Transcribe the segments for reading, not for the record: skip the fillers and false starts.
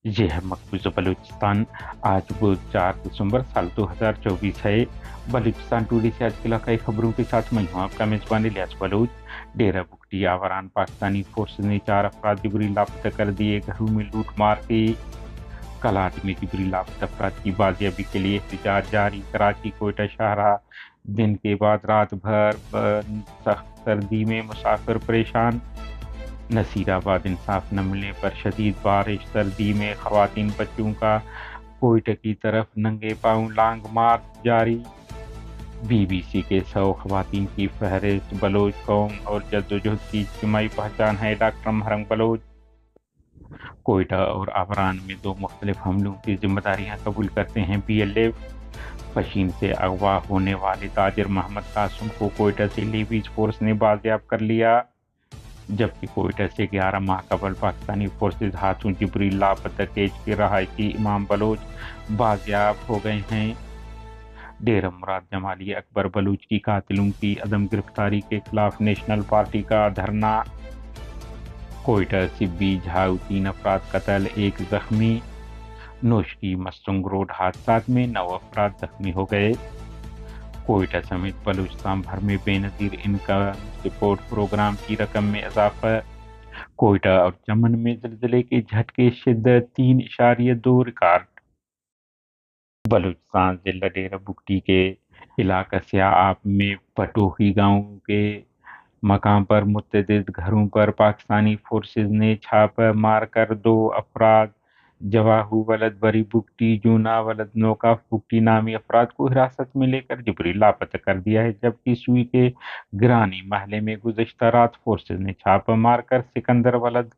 ये है मकबूजा बलूचिस्तान। आज वो 4 दिसंबर साल 2024 है। बलूचिस्तान टुडे से आज की इलाकाई खबरों के साथ मैं हूँ आपका मेजबान इलियास बलूच। डेरा बुगटी आवारान पाकिस्तानी फोर्सेज ने 4 अफराद जिबरी लापता कर दिए। घरों में लूट मार के कलाट में जिबरी लापता अफराद की बाजियाबी के लिए एहतजाज जारी। कराची कोयटा शाहराह दिन के बाद रात भर सख्त सर्दी में मुसाफिर परेशान। नसीराबाद इंसाफ न मिलने पर शदीद बारिश सर्दी में खवातीन बच्चों का कोयटा की तरफ नंगे पांव लॉन्ग मार्च जारी। बीबीसी के 100 खवातीन की फहरिस्त। बलोच कौम और जद्दोजहद की इज्तिमाई पहचान है डॉक्टर महरंग बलोच। कोयटा और आबरान में 2 मुख्तलिफ हमलों की जिम्मेदारियां कबूल करते हैं BLF। पशीन से अगवा होने वाले ताजिर मोहम्मद कासिम को कोयटा से लीबीज फोर्स ने बाजियाब कर लिया, जबकि कोयटा से 11 माह कबल पाकिस्तानी फोर्सेज हाथों जिब्रील लापता केज के रहायशी इमाम बलोच बाजियाब हो गए हैं। डेरा मुराद जमाली अकबर बलूच की कातिलों की अदम गिरफ्तारी के खिलाफ नेशनल पार्टी का धरना। कोयटा सिब्बी झाऊ 3 अफराद कत्ल 1 जख्मी। नोशकी मस्तुंग रोड हादसा में 9 अफराद जख्मी हो गए। कोयटा समेत बलूचिस्तान भर में बेनजीर इनकम सपोर्ट प्रोग्राम की रकम में इजाफा। कोयटा और चमन में ज़िलज़ले के झटके शिद्दत 3.2 रिकॉर्ड। बलूचिस्तान जिला डेरा बुगटी के इलाका सियाआब में पटोही गांव के मकाम पर मुतअद्दिद घरों पर पाकिस्तानी फोर्सेज ने छापा मारकर 2 अफराद जवाहू वलद बरी बुगटी जूना वलद नौकाफ बुगटी नामी अफराद को हिरासत में लेकर जबरी लापता कर दिया है, जबकि सुई के गिरानी महले में गुज़श्ता रात फोर्सेज ने छापा मारकर सिकंदर वलद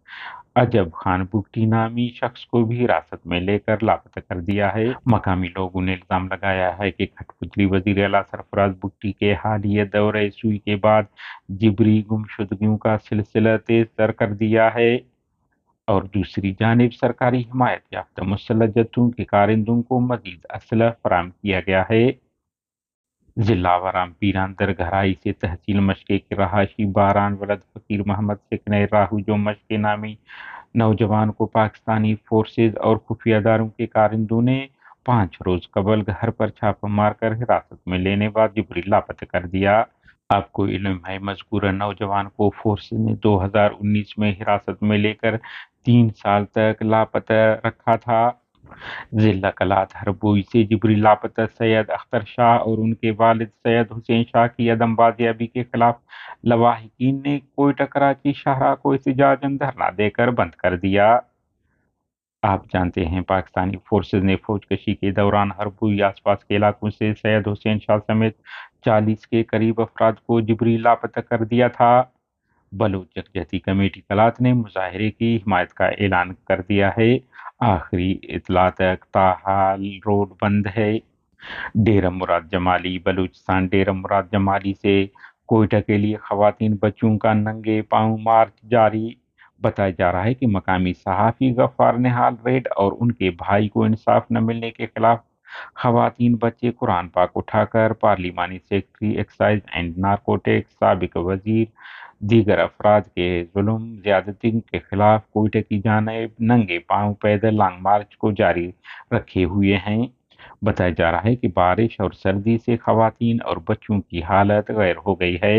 अजब खान बुगटी नामी शख्स को भी हिरासत में लेकर लापता कर दिया है। मकामी लोगों ने इल्जाम लगाया है कि कठपुतली वजीर आला सरफराज बुगटी के हालिया दौरे सुई के बाद जिबरी गुमशुदगियों का सिलसिला तेज तर कर दिया है, और दूसरी जानिब सरकारी हिमायत याफ्ता मुसल्लह जत्थों के कारिंदों को मजीद असलह फराहम किया गया है। जिला वराम पीरान दरगहराई से तहसील मशके के रहायशी बारान वलद फकीर मोहम्मद सिकने राहू जो मशके नामी नौजवान को पाकिस्तानी फोर्सेज और खुफिया इदारों के कारिंदों ने 5 रोज कबल घर पर छापा मारकर हिरासत में लेने बाद जिबरी लापता कर दिया। आपको इल्म है मज़कूरा नौजवान को फोर्सेज ने 2019 में हिरासत में लेकर 3 साल तक लापता रखा था। जिला कलात हरबोई से जिबरी लापता सैयद अख्तर शाह और उनके वालिद सैयद हुसैन शाह की अदम बाजियाबी के खिलाफ लवाहिकीन ने कोयटा कराची शाहराह को एहतजाजन धरना देकर बंद कर दिया। आप जानते हैं पाकिस्तानी फोर्सेज ने फौजकशी के दौरान हरबोई आसपास के इलाकों से सैयद हुसैन शाह समेत 40 के करीब अफराद को जिबरी लापता कर दिया था। बलूच यकजहती कमेटी कलात ने मुजाहरे की हिमायत का ऐलान कर दिया है। आखिरी इतला तक ताहाल रोड बंद है। डेरा मुराद जमाली बलूचिस्तान डेरा मुराद जमाली से कोयटा के लिए खवातीन बच्चों का नंगे पांव मार्च जारी। बताया जा रहा है कि मकामी सहाफ़ी गफ्फार निहाल रेड और उनके भाई को इंसाफ न मिलने के खिलाफ खवातीन बच्चे कुरान पाक उठाकर पार्लिमानी सेक्रेटरी एक्साइज एंड नारकोटिक्स साबिक वजीर दीगर अफराद के जुल्म ज्यादती के खिलाफ कोयटे की जानिब नंगे पांव पैदल लॉन्ग मार्च को जारी रखे हुए हैं। बताया जा रहा है कि बारिश और सर्दी से खवातीन और बच्चों की हालत गैर हो गई है।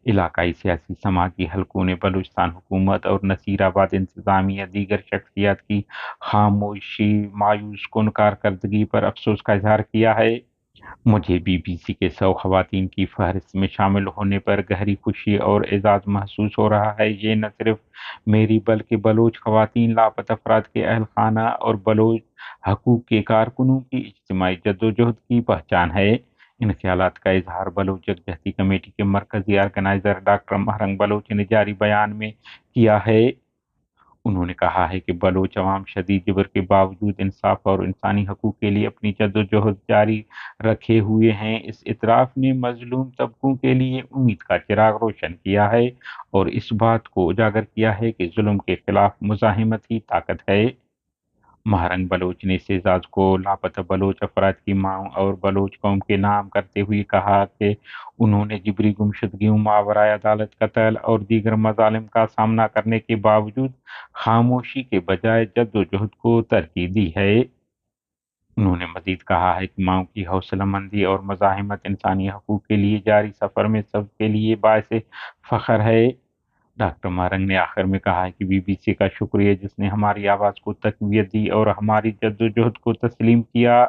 इलाकाई सियासी समाजी हलकों ने बलूचिस्तान हुकूमत और नसीराबाद इंतजामिया दीगर शख्सियात की खामोशी मायूस कुन कारकर्दगी पर अफसोस का इजहार किया है। मुझे बीबीसी के 100 खवातीन की फहरिस्त में शामिल होने पर गहरी खुशी और एजाज महसूस हो रहा है। ये न सिर्फ मेरी बल्कि बलोच खवातीन लापता अफराद के अहल खाना और बलोच हकूक के कारकुनों की इज्तिमाई जद्दोजहद की पहचान है। इन ख्यालात का इजहार बलोच यकजहती कमेटी के मरकजी ऑर्गेनाइजर डॉक्टर महरंग बलोच ने जारी बयान में किया है। उन्होंने कहा है कि बलोच अवाम शदीद जबर के बावजूद इंसाफ और इंसानी हकूक के लिए अपनी जद्दोजहद जारी रखे हुए हैं। इस इतराफ ने मजलूम तबकों के लिए उम्मीद का चिराग रोशन किया है और इस बात को उजागर किया है कि जुल्म के खिलाफ मुजाहिमत ही ताकत है। महारंग बलोच ने शहजाद को लापता बलोच अफराद की मांग और बलोच कौम के नाम करते हुए कहा कि उन्होंने जिबरी गुमशुदगियों, मावराए अदालत कत्ल और दीगर मजालिम का सामना करने के बावजूद खामोशी के बजाय जद्दोजहद को तरजीह दी है। उन्होंने मजीद कहा है कि माओ की हौसलामंदी और मज़ाहिमत इंसानी हकूक़ के लिए जारी सफ़र में सबके लिए बायस फ़ख्र है। डॉक्टर मारंग ने आखिर में कहा है कि बीबीसी का शुक्रिया जिसने हमारी आवाज़ को तक़वियत दी और हमारी जद्दोजहद को तस्लीम किया।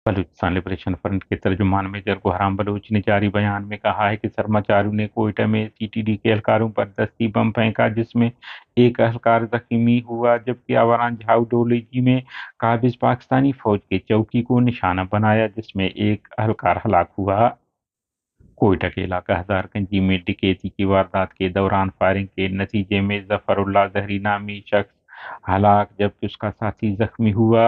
बलूचिस्तान लिबरेशन फ्रंट के तर्जुमान मेजर गुहराम बलूच ने जारी बयान में कहा है कि सरमाचारियों ने कोयटा में सीटीडी के एहलकारों पर दस्ती बम फेंका जिसमें एक एहलकार जख्मी हुआ, जबकि आवारान झाऊ डोलजी में काबिज पाकिस्तानी फौज के चौकी को निशाना बनाया जिसमें एक एहलकार हलाक हुआ। कोयटा के इलाका हजारगंजी में डकैती की वारदात के दौरान फायरिंग के नतीजे में जफरुल्लाह जहरी नामी शख्स हलाक जबकि उसका साथी जख्मी हुआ।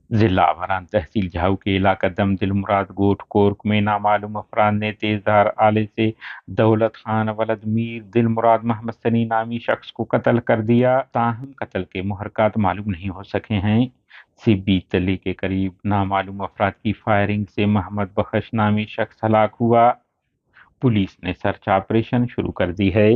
जिला आवारान तहसील झाऊ के इलाका दम दिलमुराद गोट कोर्क में नामालूम अफराद ने तेजधार आले से दौलत खान वलद मीर दिलमुराद मोहम्मद सनी नामी शख्स को कत्ल कर दिया। ताहम कत्ल के मुहरकात मालूम नहीं हो सके हैं। सिब्बी तली के करीब नामालूम अफराद की फायरिंग से मोहम्मद बख्श नामी शख्स हलाक हुआ। पुलिस ने सर्च ऑपरेशन शुरू कर दी है।